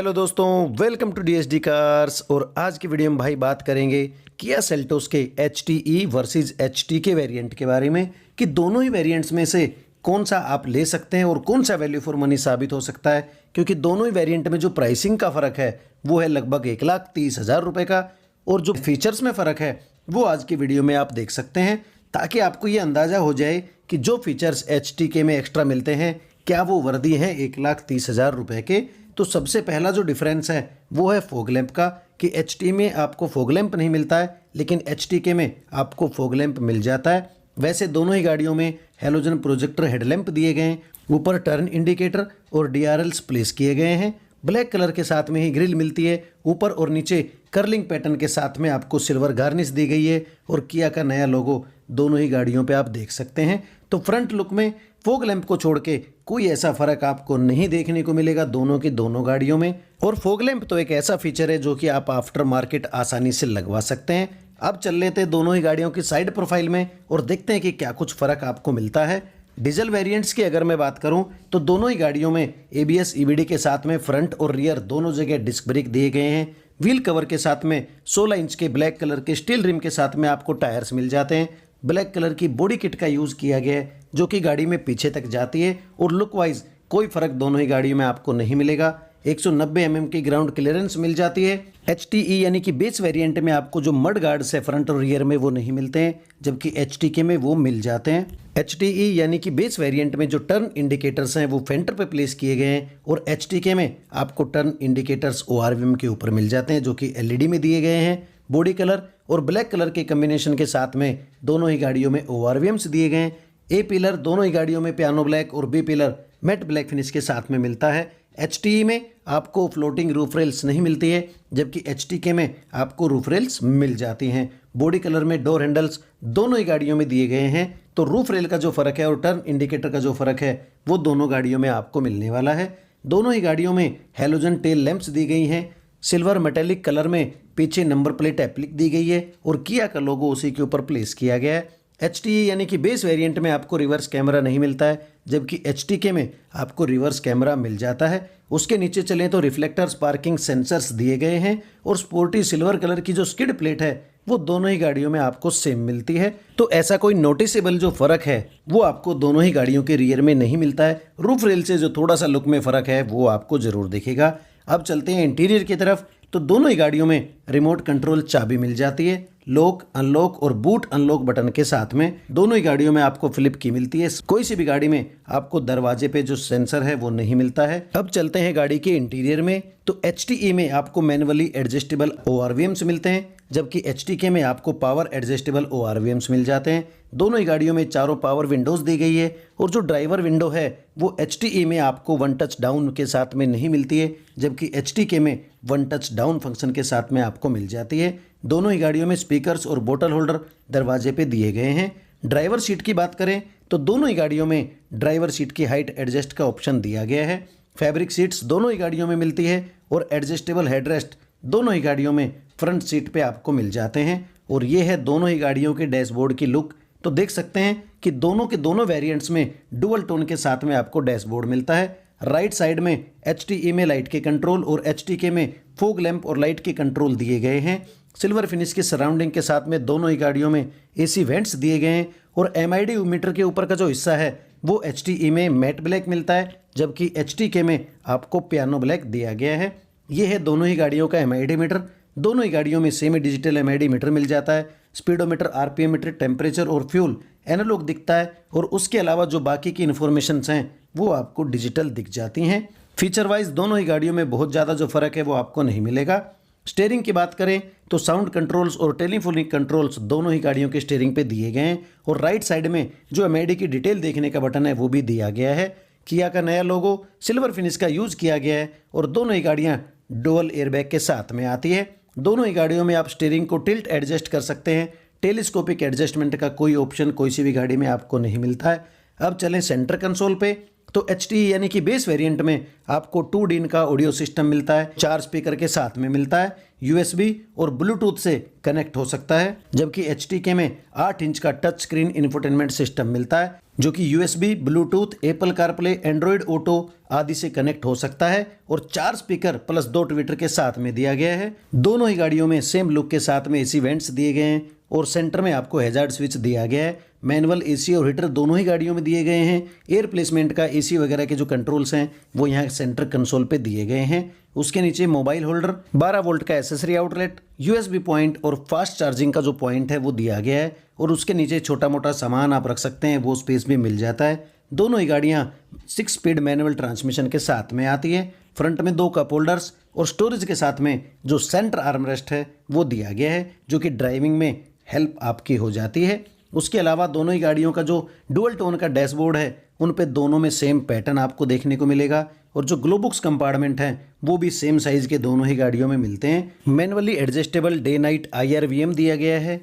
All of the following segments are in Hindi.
हेलो दोस्तों, वेलकम टू डीएसडी कार्स। और आज की वीडियो में भाई बात करेंगे किया सेल्टोस के HTE वर्सेस HT के वेरिएंट के बारे में कि दोनों ही वेरिएंट्स में से कौन सा आप ले सकते हैं और कौन सा वैल्यू फॉर मनी साबित हो सकता है, क्योंकि दोनों ही वेरिएंट में जो प्राइसिंग का फ़र्क है वो है लगभग 1,30,000 रुपये का, और जो फीचर्स में फ़र्क है वो आज की वीडियो में आप देख सकते हैं, ताकि आपको ये अंदाज़ा हो जाए कि जो फीचर्स HTK में एक्स्ट्रा मिलते हैं क्या वो वर्दी हैं 1,30,000 रुपये के। तो सबसे पहला जो डिफरेंस है वो है फॉग लैंप का, कि HT में आपको फॉग लैंप नहीं मिलता है लेकिन HTK में आपको फॉग लैंप मिल जाता है। वैसे दोनों ही गाड़ियों में हैलोजन प्रोजेक्टर हेडलैम्प दिए गए हैं, ऊपर टर्न इंडिकेटर और DRLs प्लेस किए गए हैं। ब्लैक कलर के साथ में ही ग्रिल मिलती है, ऊपर और नीचे कर्लिंग पैटर्न के साथ में आपको सिल्वर गार्निश दी गई है और किया का नया लोगो दोनों ही गाड़ियों पे आप देख सकते हैं। तो फ्रंट लुक में फॉग लैंप को छोड़ के कोई ऐसा फर्क आपको नहीं देखने को मिलेगा दोनों की दोनों गाड़ियों में। और फॉग लैंप तो एक ऐसा फीचर है जो कि आप आफ्टर मार्केट आसानी से लगवा सकते हैं। अब चल लेते हैं दोनों ही गाड़ियों की साइड प्रोफाइल में और देखते हैं कि क्या कुछ फर्क आपको मिलता है। डीजल वेरिएंट्स की अगर मैं बात करूं तो दोनों ही गाड़ियों में ABS EBD के साथ में फ्रंट और रियर दोनों जगह डिस्क ब्रेक दिए गए हैं। व्हील कवर के साथ में 16 इंच के ब्लैक कलर के स्टील रिम के साथ में आपको टायर्स मिल जाते हैं। ब्लैक कलर की बॉडी किट का यूज़ किया गया है जो कि गाड़ी में पीछे तक जाती है, और लुक वाइज कोई फर्क दोनों ही गाड़ियों में आपको नहीं मिलेगा। 190 mm की ग्राउंड क्लियरेंस मिल जाती है। HTE यानी कि बेस वेरिएंट में आपको जो मड गार्ड्स है फ्रंट और रियर में वो नहीं मिलते हैं, जबकि HTK में वो मिल जाते हैं। HTE यानी कि बेस वेरिएंट में जो टर्न इंडिकेटर्स हैं वो फेंटर पे प्लेस किए गए हैं, और HTK में आपको टर्न इंडिकेटर्स ORVM के ऊपर मिल जाते हैं जो कि LED में दिए गए हैं। बॉडी कलर और ब्लैक कलर के कम्बिनेशन के साथ में दोनों ही गाड़ियों में ORVMs दिए गए हैं। A पिलर दोनों ही गाड़ियों में पियानो ब्लैक और B pillar matte black finish के साथ में मिलता है। HTE में आपको फ्लोटिंग रूफ रेल्स नहीं मिलती है, जबकि HTK में आपको रूफ रेल्स मिल जाती हैं। बॉडी कलर में डोर हैंडल्स दोनों ही गाड़ियों में दिए गए हैं। तो रूफ रेल का जो फ़र्क है और टर्न इंडिकेटर का जो फ़र्क है वो दोनों गाड़ियों में आपको मिलने वाला है। दोनों ही गाड़ियों में हैलोजन टेल लैंप्स दी गई हैं। सिल्वर मेटेलिक कलर में पीछे नंबर प्लेट एप्लिक दी गई है और किया का लोगो उसी के ऊपर प्लेस किया गया है। HTE यानी कि बेस वेरिएंट में आपको रिवर्स कैमरा नहीं मिलता है, जबकि HTK में आपको रिवर्स कैमरा मिल जाता है। उसके नीचे चलें तो रिफ्लेक्टर्स पार्किंग सेंसर्स दिए गए हैं, और स्पोर्टी सिल्वर कलर की जो स्किड प्लेट है वो दोनों ही गाड़ियों में आपको सेम मिलती है। तो ऐसा कोई नोटिसेबल जो फ़र्क है वो आपको दोनों ही गाड़ियों के रियर में नहीं मिलता है। रूफ रेल से जो थोड़ा सा लुक में फ़र्क है वो आपको ज़रूर दिखेगा। अब चलते हैं इंटीरियर की तरफ। तो दोनों ही गाड़ियों में रिमोट कंट्रोल चाबी मिल जाती है, लॉक अनलॉक और बूट अनलॉक बटन के साथ में। दोनों ही गाड़ियों में आपको फ्लिप की मिलती है। कोई सी भी गाड़ी में आपको दरवाजे पे जो सेंसर है वो नहीं मिलता है। अब चलते हैं गाड़ी के इंटीरियर में। तो HTE में आपको मैनुअली एडजस्टेबल ORVMs मिलते हैं, जबकि HTK में आपको पावर एडजस्टेबल ORVMs मिल जाते हैं। दोनों ही गाड़ियों में चारों पावर विंडोज़ दी गई है, और जो ड्राइवर विंडो है वो HTE में आपको वन टच डाउन के साथ में नहीं मिलती है, जबकि HTK में वन टच डाउन फंक्शन के साथ में आपको मिल जाती है। दोनों ही गाड़ियों में स्पीकर्स और बोतल होल्डर दरवाजे पे दिए गए हैं। ड्राइवर सीट की बात करें तो दोनों ही गाड़ियों में ड्राइवर सीट की हाइट एडजस्ट का ऑप्शन दिया गया है। फैब्रिक सीट्स दोनों ही गाड़ियों में मिलती है, और एडजस्टेबल हेडरेस्ट दोनों ही गाड़ियों में फ्रंट सीट पे आपको मिल जाते हैं। और ये है दोनों ही गाड़ियों के डैशबोर्ड की लुक। तो देख सकते हैं कि दोनों के दोनों वेरिएंट्स में डुअल टोन के साथ में आपको डैशबोर्ड मिलता है। राइट साइड में HTE में लाइट के कंट्रोल और HTK में फॉग लैंप और लाइट के कंट्रोल दिए गए हैं। सिल्वर फिनिश की सराउंडिंग के साथ में दोनों ही गाड़ियों में AC वेंट्स दिए गए हैं, और MID मीटर के ऊपर का जो हिस्सा है वो HTE में मैट ब्लैक मिलता है, जबकि HTK में आपको पियानो ब्लैक दिया गया है। ये है दोनों ही गाड़ियों का MID मीटर। दोनों ही गाड़ियों में सेमी डिजिटल MID मीटर मिल जाता है। स्पीडोमीटर, RPM मीटर, टेम्परेचर और फ्यूल एनालॉग दिखता है, और उसके अलावा जो बाकी की इन्फॉर्मेशंस हैं वो आपको डिजिटल दिख जाती हैं। फीचर वाइज दोनों ही गाड़ियों में बहुत ज़्यादा जो फ़र्क है वो आपको नहीं मिलेगा। स्टीयरिंग की बात करें तो साउंड कंट्रोल्स और टेलीफोनिक कंट्रोल्स दोनों ही गाड़ियों के स्टीयरिंग पे दिए गए हैं, और राइट साइड में जो MID की डिटेल देखने का बटन है वो भी दिया गया है। किया का नया लोगो सिल्वर फिनिश का यूज़ किया गया है, और दोनों ही गाड़ियाँ डुअल एयरबैग के साथ में आती है। दोनों ही गाड़ियों में आप स्टीयरिंग को टिल्ट एडजस्ट कर सकते हैं। टेलीस्कोपिक एडजस्टमेंट का कोई ऑप्शन कोई सी भी गाड़ी में आपको नहीं मिलता है। अब चलें सेंटर कंसोल पे। तो HTE यानी कि बेस वेरिएंट में आपको 2 DIN का ऑडियो सिस्टम मिलता है, 4 स्पीकर के साथ में मिलता है, USB और ब्लूटूथ से कनेक्ट हो सकता है, जबकि HTK में 8 इंच का टच स्क्रीन इंफोटेनमेंट सिस्टम मिलता है। जो कि USB, Bluetooth, Apple CarPlay, Android auto आदि से कनेक्ट हो सकता है और 4 स्पीकर प्लस 2 ट्विटर के साथ में दिया गया है। दोनों ही गाड़ियों में सेम लुक के साथ में एसी वेंट्स दिए गए हैं और सेंटर में आपको हैजार्ड स्विच दिया गया है। मैनुअल एसी और हीटर दोनों ही गाड़ियों में दिए गए हैं। एयर प्लेसमेंट का एसी वगैरह के जो कंट्रोल्स हैं वो यहाँ सेंटर कंसोल पे दिए गए हैं। उसके नीचे मोबाइल होल्डर, 12 वोल्ट का एसेसरी आउटलेट, USB पॉइंट और फास्ट चार्जिंग का जो पॉइंट है वो दिया गया है और उसके नीचे छोटा मोटा सामान आप रख सकते हैं, वो स्पेस भी मिल जाता है। दोनों ही गाड़ियाँ 6 स्पीड मैनुअल ट्रांसमिशन के साथ में आती है। फ्रंट में 2 कप होल्डर्स और स्टोरेज के साथ में जो सेंटर आर्मरेस्ट है वो दिया गया है, जो कि ड्राइविंग में हेल्प आपकी हो जाती है। उसके अलावा दोनों ही गाड़ियों का जो डुअल टोन का डैशबोर्ड है उन पे दोनों में सेम पैटर्न आपको देखने को मिलेगा और जो ग्लोबुक्स कंपार्टमेंट हैं वो भी सेम साइज के दोनों ही गाड़ियों में मिलते हैं। Manually adjustable day night IRVM दिया गया है।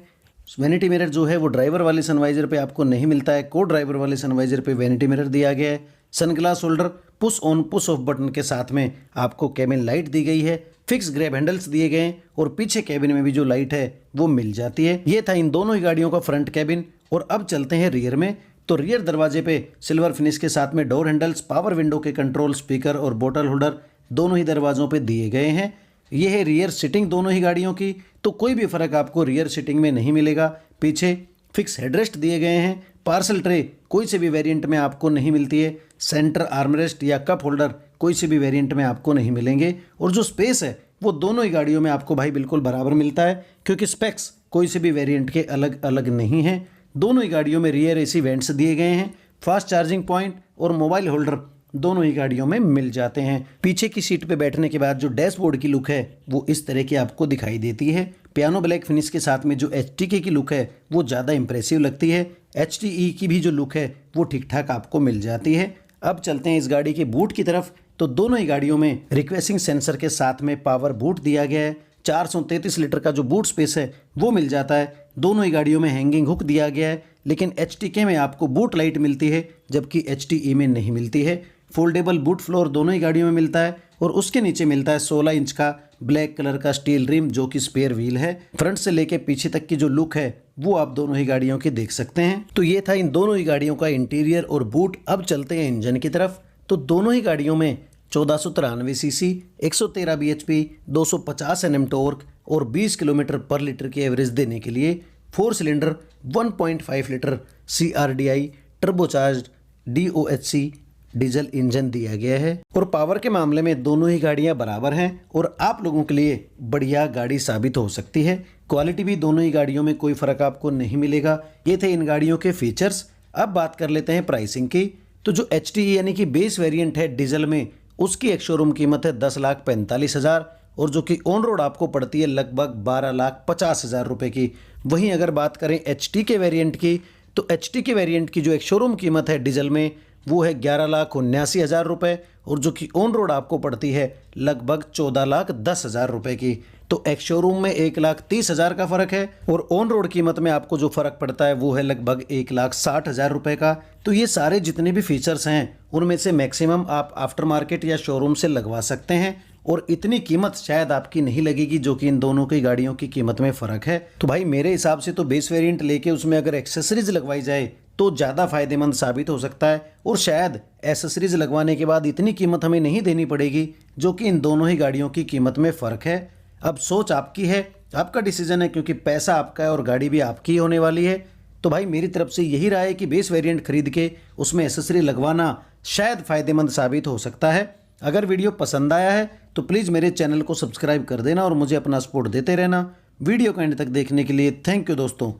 वैनिटी मिरर जो है वो ड्राइवर वाले सनवाइजर पे आपको नहीं मिलता है, को ड्राइवर वाले सनवाइजर पे वैनिटी मिरर दिया गया है। Sunglass holder, push on push off button के साथ में आपको कैबिन लाइट दी गई है। फिक्स ग्रैब हैंडल्स दिए गए हैं और पीछे कैबिन में भी जो लाइट है वो मिल जाती है। ये था इन दोनों ही गाड़ियों का फ्रंट कैबिन। और अब चलते हैं रियर में। तो रियर दरवाजे पे सिल्वर फिनिश के साथ में डोर हैंडल्स, पावर विंडो के कंट्रोल, स्पीकर और बोतल होल्डर दोनों ही दरवाजों पे दिए गए हैं। ये है रियर सीटिंग दोनों ही गाड़ियों की। तो कोई भी फर्क आपको रियर सीटिंग में नहीं मिलेगा। पीछे फिक्स हेडरेस्ट दिए गए हैं। पार्सल ट्रे कोई से भी वेरिएंट में आपको नहीं मिलती है। सेंटर आर्मरेस्ट या कप होल्डर कोई से भी वेरिएंट में आपको नहीं मिलेंगे। और जो स्पेस है वो दोनों ही गाड़ियों में आपको भाई बिल्कुल बराबर मिलता है, क्योंकि स्पेक्स कोई से भी वेरिएंट के अलग अलग नहीं हैं। दोनों ही गाड़ियों में रियर AC वेंट्स दिए गए हैं। फास्ट चार्जिंग पॉइंट और मोबाइल होल्डर दोनों ही गाड़ियों में मिल जाते हैं। पीछे की सीट पे बैठने के बाद जो डैशबोर्ड की लुक है वो इस तरह की आपको दिखाई देती है। पियानो ब्लैक फिनिश के साथ में जो HTK की लुक है वो ज़्यादा इंप्रेसिव लगती है। HTE की भी जो लुक है वो ठीक ठाक आपको मिल जाती है। अब चलते हैं इस गाड़ी के बूट की तरफ। तो दोनों ही गाड़ियों में रिक्वेसिंग सेंसर के साथ में पावर बूट दिया गया है। 433 लीटर का जो बूट स्पेस है वो मिल जाता है। दोनों ही गाड़ियों में हैंगिंग हुक दिया गया है, लेकिन HTK में आपको बूट लाइट मिलती है जबकि HTE में नहीं मिलती है। फोल्डेबल बूट फ्लोर दोनों ही गाड़ियों में मिलता है और उसके नीचे मिलता है 16 इंच का ब्लैक कलर का स्टील रिम, जो कि स्पेयर व्हील है। फ्रंट से लेके पीछे तक की जो लुक है वो आप दोनों ही गाड़ियों की देख सकते हैं। तो ये था इन दोनों ही गाड़ियों का इंटीरियर और बूट। अब चलते हैं इंजन की तरफ। तो दोनों ही गाड़ियों में 1493 सीसी, 113 bhp, 250 Nm टॉर्क और 20 किलोमीटर पर लीटर की एवरेज देने के लिए 4 cylinder 1.5 litre CRDI turbocharged DOHC diesel engine दिया गया है। और पावर के मामले में दोनों ही गाड़ियां बराबर हैं और आप लोगों के लिए बढ़िया गाड़ी साबित हो सकती है। क्वालिटी भी दोनों ही गाड़ियों में कोई फ़र्क आपको नहीं मिलेगा। ये थे इन गाड़ियों के फीचर्स। अब बात कर लेते हैं प्राइसिंग की। तो जो HTE यानी कि बेस वेरिएंट है डीजल में, उसकी एक शोरूम कीमत है 10,45,000 और जो कि ऑन रोड आपको पड़ती है लगभग 12,50,000 रुपये की। वहीं अगर बात करें HTK वेरिएंट की, तो HTK वेरिएंट की जो एक शोरूम कीमत है डीजल में वो है 11,79,000 रुपये और जो कि ऑन रोड आपको पड़ती है लगभग 14,10,000 रुपये की। तो एक शोरूम में 1,30,000 का फ़र्क है और ऑन रोड कीमत में आपको जो फ़र्क पड़ता है वो है लगभग 1,60,000 रुपये का। तो ये सारे जितने भी फीचर्स हैं उनमें से मैक्सिमम आप आफ्टर मार्केट या शोरूम से लगवा सकते हैं और इतनी कीमत शायद आपकी नहीं लगेगी, जो कि इन दोनों की गाड़ियों की कीमत में फ़र्क है। तो भाई मेरे हिसाब से तो बेस वेरिएंट लेके उसमें अगर एक्सेसरीज लगवाई जाए तो ज़्यादा फायदेमंद साबित हो सकता है और शायद एसेसरीज लगवाने के बाद इतनी कीमत हमें नहीं देनी पड़ेगी, जो कि इन दोनों ही गाड़ियों की कीमत में फ़र्क है। अब सोच आपकी है, आपका डिसीजन है, क्योंकि पैसा आपका है और गाड़ी भी आपकी होने वाली है। तो भाई मेरी तरफ से यही राय है कि बेस वेरिएंट खरीद के उसमें एसेसरी लगवाना शायद फ़ायदेमंद साबित हो सकता है। अगर वीडियो पसंद आया है तो प्लीज़ मेरे चैनल को सब्सक्राइब कर देना और मुझे अपना सपोर्ट देते रहना। वीडियो को एंड तक देखने के लिए थैंक यू दोस्तों।